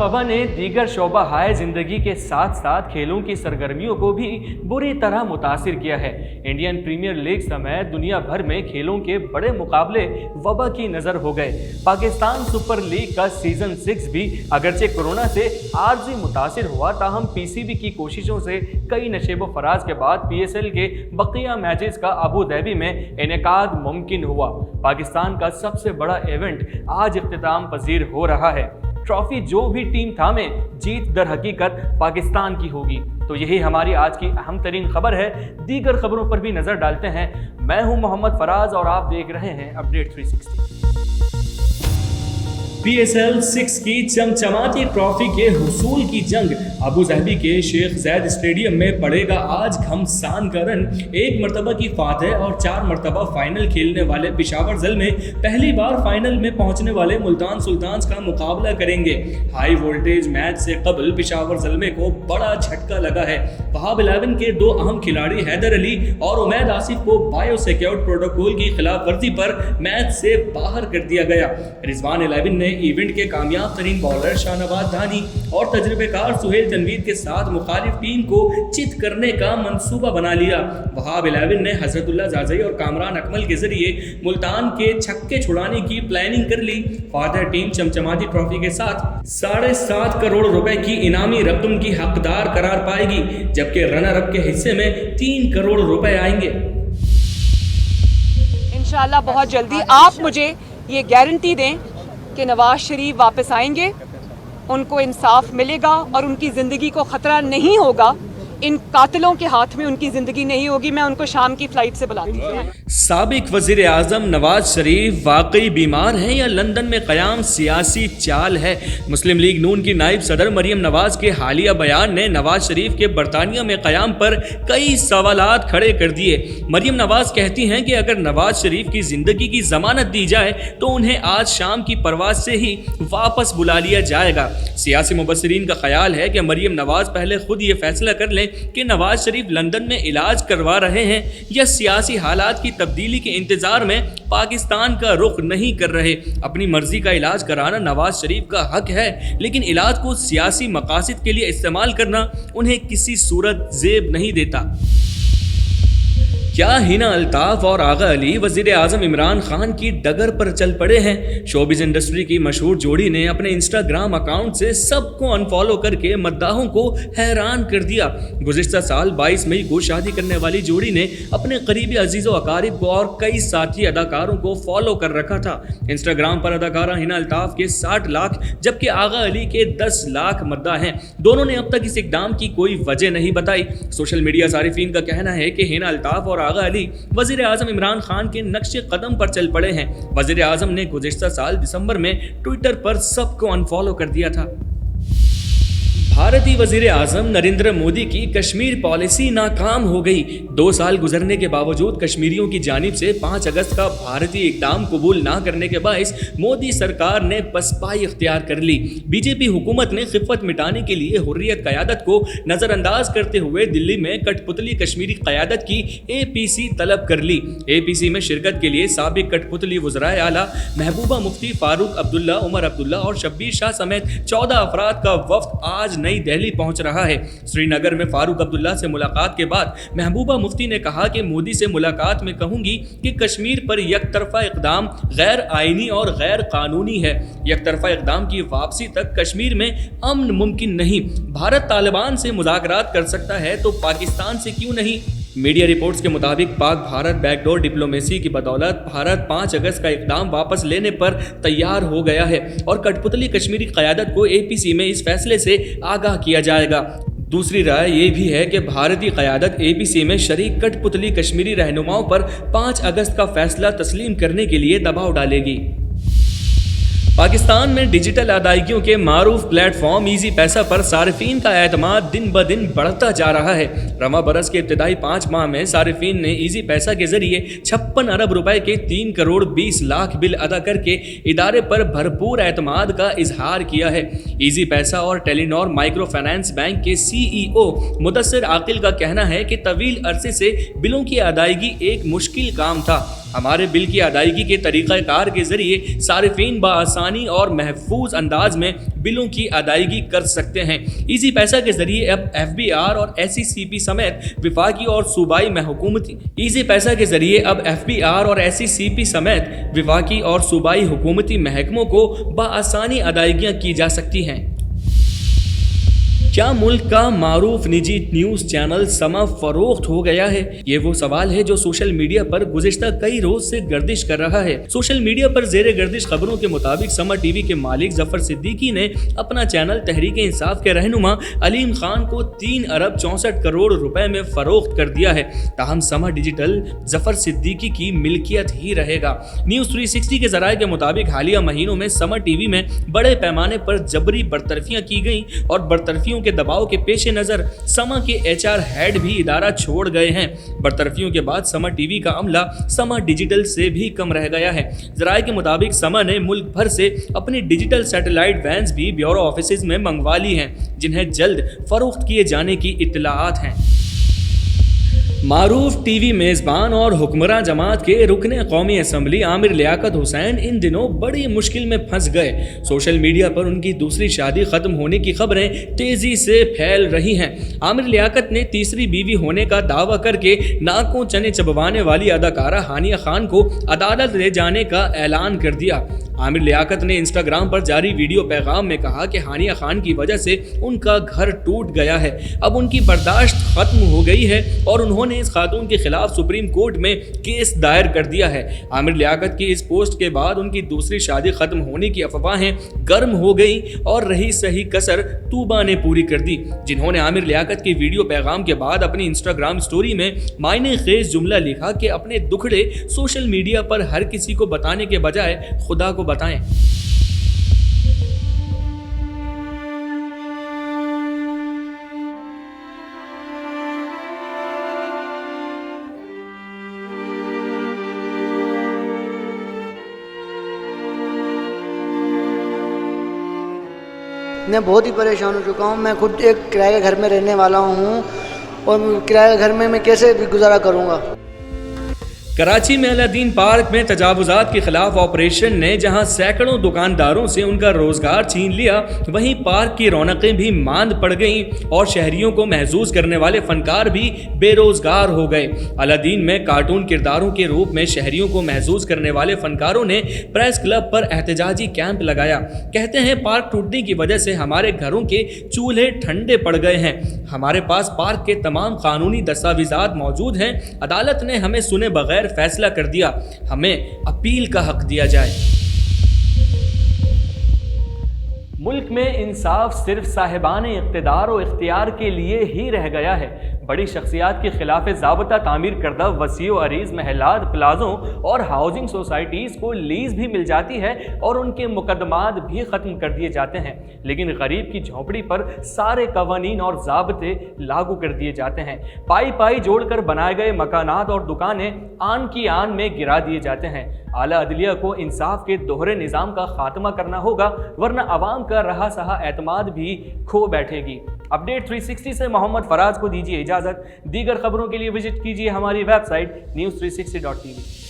वबा ने दीगर शोबा हाय जिंदगी के साथ साथ खेलों की सरगर्मियों को भी बुरी तरह मुतासिर किया है। इंडियन प्रीमियर लीग समेत दुनिया भर में खेलों के बड़े मुकाबले वबा की नज़र हो गए। पाकिस्तान सुपर लीग का सीजन 6 भी अगरचे कोरोना से आर्जी मुतासिर हुआ, ताहम पीसीबी की कोशिशों से कई नशेब व फराज के बाद पीएसएल के बकिया मैचेस का अबू धाबी में इनेकाद मुमकिन हुआ। पाकिस्तान का सबसे बड़ा इवेंट आज इख्तिताम पजीर हो रहा है। ट्रॉफी जो भी टीम थामे, जीत दर हकीकत पाकिस्तान की होगी। तो यही हमारी आज की अहम तरीन खबर है। दीगर खबरों पर भी नजर डालते हैं। मैं हूं मोहम्मद फराज और आप देख रहे हैं अपडेट 360। पीएसएल 6 की चमचमाती ट्रॉफी के हुसूल की जंग अबू धाबी के शेख ज़ैद स्टेडियम में पड़ेगा आज घमसान का रन। एक मरतबा की फातह और 4 मरतबा फाइनल खेलने वाले पेशावर ज़ल्मे पहली बार फाइनल में पहुंचने वाले मुल्तान सुल्तान्स का मुकाबला करेंगे। हाई वोल्टेज मैच से कबल पेशावर ज़ल्मे को बड़ा झटका लगा है। वहाब 11 के 2 अहम खिलाड़ी हैदर अली और उमैद आसिफ को बायोसिक्योर प्रोटोकॉल की खिलाफ वर्जी पर मैच से बाहर कर दिया गया। रिजवान 11 ने इवेंट के कामयाब तरीन बॉलर शाहनवाज धानी और तजर्बेकार सुहेल तनवीर के साथ मुखालिफ टीम को चित करने का मंसूबा बना लिया। वहाब 11 ने हजरतुल्लाह जाज़ई और कामरान अकमल के जरिए मुल्तान के छक्के छुड़ाने की प्लानिंग कर ली। फादर टीम चमचमाती ट्रॉफी के साथ 7.5 करोड़ रुपए की इनामी रकम की हकदार करार पाएगी, जबकि रनर अप के हिस्से में 3 करोड़ रुपए आएंगे। इंशाल्लाह बहुत जल्दी आप मुझे ये गारंटी दें कि नवाज शरीफ वापस आएंगे, उनको इंसाफ मिलेगा और उनकी ज़िंदगी को ख़तरा नहीं होगा। इन कातिलों के हाथ में उनकी ज़िंदगी नहीं होगी। मैं उनको शाम की फ़्लाइट से बुलाती हूँ। साबिक वज़ीर आज़म नवाज शरीफ वाकई बीमार हैं या लंदन में क़याम सियासी चाल है? मुस्लिम लीग नून की नायब सदर मरियम नवाज के हालिया बयान ने नवाज शरीफ के बरतानिया में क़याम पर कई सवालात खड़े कर दिए। मरियम नवाज कहती हैं कि अगर नवाज शरीफ की ज़िंदगी की ज़मानत दी जाए तो उन्हें आज शाम की परवाज़ से ही वापस बुला लिया जाएगा। सियासी मुबस्सिरीन का ख्याल है कि मरियम नवाज पहले खुद ये फैसला कर लें कि नवाज शरीफ लंदन में इलाज करवा रहे हैं या सियासी हालात की तब्दीली के इंतजार में पाकिस्तान का रुख नहीं कर रहे। अपनी मर्जी का इलाज कराना नवाज शरीफ का हक है, लेकिन इलाज को सियासी मकासद के लिए इस्तेमाल करना उन्हें किसी सूरत ज़ेब नहीं देता। क्या हिना अल्ताफ और आगा अली वज़ीर आज़म इमरान खान की डगर पर चल पड़े हैं? शोबिज़ इंडस्ट्री की मशहूर जोड़ी ने अपने इंस्टाग्राम अकाउंट से सबको अनफॉलो करके मद्दाहों को हैरान कर दिया। गुज़िश्ता साल 22 मई को शादी करने वाली जोड़ी ने अपने करीबी अजीज़ व अकारिब को और कई साथी अदाकारों को फॉलो कर रखा था। इंस्टाग्राम पर अदाकारा हिना अल्ताफ के 60 लाख जबकि आगा अली के 10 लाख मद्दा हैं। दोनों ने अब तक इस इक़दाम की कोई वजह नहीं बताई। सोशल मीडिया सारिफीन का कहना है कि हिना अल्ताफ और आगा अली वज़ीर आज़म इमरान खान के नक्शे कदम पर चल पड़े हैं। वज़ीर आज़म ने गुज़िश्ता साल दिसंबर में ट्विटर पर सबको अनफॉलो कर दिया था। भारतीय वज़ीर आज़म नरेंद्र मोदी की कश्मीर पॉलिसी नाकाम हो गई। 2 साल गुजरने के बावजूद कश्मीरियों की जानिब से 5 अगस्त का भारतीय इक़दाम कबूल ना करने के बायस मोदी सरकार ने पसपाई इख्तियार कर ली। बीजेपी हुकूमत ने खिफ़त मिटाने के लिए हुर्रियत क़यादत को नज़रअंदाज करते हुए दिल्ली में कठपुतली कश्मीरी क़यादत की APC तलब कर ली। APC में शिरकत के लिए साबिक कठपुतली वज़राए आला महबूबा मुफ्ती फारूक अब्दुल्ला, उमर अब्दुल्ला और शब्बीर शाह समेत 14 अफराद का वफ़द आज नई दिल्ली पहुंच रहा है। श्रीनगर में फारूक अब्दुल्ला से मुलाकात के बाद महबूबा मुफ्ती ने कहा कि मोदी से मुलाकात में कहूंगी कि कश्मीर पर यकतरफा इक़दाम गैर आईनी और गैर कानूनी है। यकतरफा इक़दाम की वापसी तक कश्मीर में अमन मुमकिन नहीं। भारत तालिबान से मुज़ाकरात कर सकता है तो पाकिस्तान से क्यों नहीं? मीडिया रिपोर्ट्स के मुताबिक पाक भारत बैकडोर डिप्लोमेसी की बदौलत भारत 5 अगस्त का इक़दाम वापस लेने पर तैयार हो गया है और कठपुतली कश्मीरी क़यादत को APC में इस फैसले से आगाह किया जाएगा। दूसरी राय ये भी है कि भारतीय क़यादत APC में शरीक कठपुतली कश्मीरी रहनुमाओं पर 5 अगस्त का फैसला तस्लीम करने के लिए दबाव डालेगी। पाकिस्तान में डिजिटल अदायगियों के मारूफ प्लेटफॉर्म ईजी पैसा पर सारिफीन का एतमाद दिन ब दिन बढ़ता जा रहा है। रवा बरस के इब्तदाई 5 माह में सारिफीन ने ईजी पैसा के जरिए 56 अरब रुपए के 3 करोड़ 20 लाख बिल अदा करके इदारे पर भरपूर एतमाद का इजहार किया है। ईजी पैसा और टेलीनॉर माइक्रो फाइनेंस बैंक के CEO मुदस्सिर आकिल का कहना है कि तवील अरसे से बिलों की अदायगी एक मुश्किल काम था। हमारे बिल की अदायगी के तरीक़ाकार के ज़रिए सारिफीन बआसानी और महफूज अंदाज में बिलों की अदायगी कर सकते हैं। ईजी पैसा के ज़रिए अब FBR और SECP समेत विफाकी और सूबाई हुकूमती ईजी पैसा के ज़रिए अब FBR और SECP समेत विफाकी और सूबाई हुकूमती महकमों को बआसानी अदायगियाँ की जा सकती हैं। क्या मुल्क का मारूफ निजी न्यूज़ चैनल समा फरोख्त हो गया है? ये वो सवाल है जो सोशल मीडिया पर गुज़िश्ता कई रोज से गर्दिश कर रहा है। सोशल मीडिया पर ज़ेरे गर्दिश खबरों के मुताबिक समा टीवी के मालिक जफर सिद्दीकी ने अपना चैनल तहरीक इंसाफ के रहनुमा अलीम खान को 3 अरब 64 करोड़ रुपए में फरोख्त कर दिया है। ताहम समा डिजिटल जफर सिद्दीकी की मिल्कियत ही रहेगा। न्यूज़ 360 के ज़राए के मुताबिक हालिया महीनों में समा टीवी में बड़े पैमाने पर जबरी बरतरफियाँ की गई और बरतरफियों के दबाव के पेश नज़र समा के HR हेड भी इदारा छोड़ गए हैं। बरतरफियों के बाद समा टीवी का अमला समा डिजिटल से भी कम रह गया है। ज़राए के मुताबिक समा ने मुल्क भर से अपनी डिजिटल सैटेलाइट वैन्स भी ब्यूरो ऑफिसेज में मंगवा ली हैं, जिन्हें जल्द फरोख्त किए जाने की इत्तलाआत हैं। मारूफ टीवी मेज़बान और हुक्मरान जमात के रुकने कौमी असम्बली आमिर लियाकत हुसैन इन दिनों बड़ी मुश्किल में फंस गए। सोशल मीडिया पर उनकी दूसरी शादी ख़त्म होने की खबरें तेज़ी से फैल रही हैं। आमिर लियाकत ने तीसरी बीवी होने का दावा करके नाकों चने चबवाने वाली अदाकारा हानिया खान को अदालत ले जाने का ऐलान कर दिया। आमिर लियाकत ने इंस्टाग्राम पर जारी वीडियो पैगाम में कहा कि हानिया खान की वजह से उनका घर टूट गया है, अब उनकी बर्दाश्त खत्म हो गई है और उन्होंने इस खातून के खिलाफ सुप्रीम कोर्ट में केस दायर कर दिया है। आमिर लियाकत की इस पोस्ट के बाद उनकी दूसरी शादी खत्म होने की अफवाहें गर्म हो गई और रही सही कसर तूबा ने पूरी कर दी, जिन्होंने आमिर लियाकत के वीडियो पैगाम के बाद अपनी इंस्टाग्राम स्टोरी में मायने खेज जुमला लिखा कि अपने दुखड़े सोशल मीडिया पर हर किसी को बताने के बजाय खुदा को बताएं। मैं बहुत ही परेशान हो चुका हूँ। मैं खुद एक किराए के घर में रहने वाला हूँ और किराए के घर में मैं कैसे गुजारा करूँगा। कराची में अलादीन पार्क में तजावुजात के खिलाफ ऑपरेशन ने जहां सैकड़ों दुकानदारों से उनका रोजगार छीन लिया, वहीं पार्क की रौनकें भी मांद पड़ गईं और शहरियों को महसूस करने वाले फनकार भी बेरोजगार हो गए। अलादीन में कार्टून किरदारों के रूप में शहरियों को महसूस करने वाले फनकारों ने प्रेस क्लब पर एहतजाजी कैंप लगाया। कहते हैं पार्क टूटने की वजह से हमारे घरों के चूल्हे ठंडे पड़ गए हैं। हमारे पास पार्क के तमाम कानूनी दस्तावेजात मौजूद हैं। अदालत ने हमें सुने बगैर फैसला कर दिया, हमें अपील का हक दिया जाए। मुल्क में इंसाफ सिर्फ साहिबाने इख्तिदार और इख्तियार के लिए ही रह गया है। बड़ी शख्सियात के खिलाफ ज़ाबता तामीर करदा वसीओ अरीज महलात, प्लाजों और हाउसिंग सोसाइटीज़ को लीज भी मिल जाती है और उनके मुकदमात भी ख़त्म कर दिए जाते हैं, लेकिन गरीब की झोंपड़ी पर सारे कवानीन और ज़ाबते लागू कर दिए जाते हैं। पाई पाई जोड़कर बनाए गए मकानात और दुकानें आन की आन में गिरा दिए जाते हैं। आला अदलिया को इंसाफ के दोहरे निज़ाम का खात्मा करना होगा, वरना आवाम का रहा सहा एतमाद भी खो बैठेगी। अपडेट 360 से मोहम्मद फराज को दीजिए इजाज़त। दीगर खबरों के लिए विजिट कीजिए हमारी वेबसाइट news360.tv।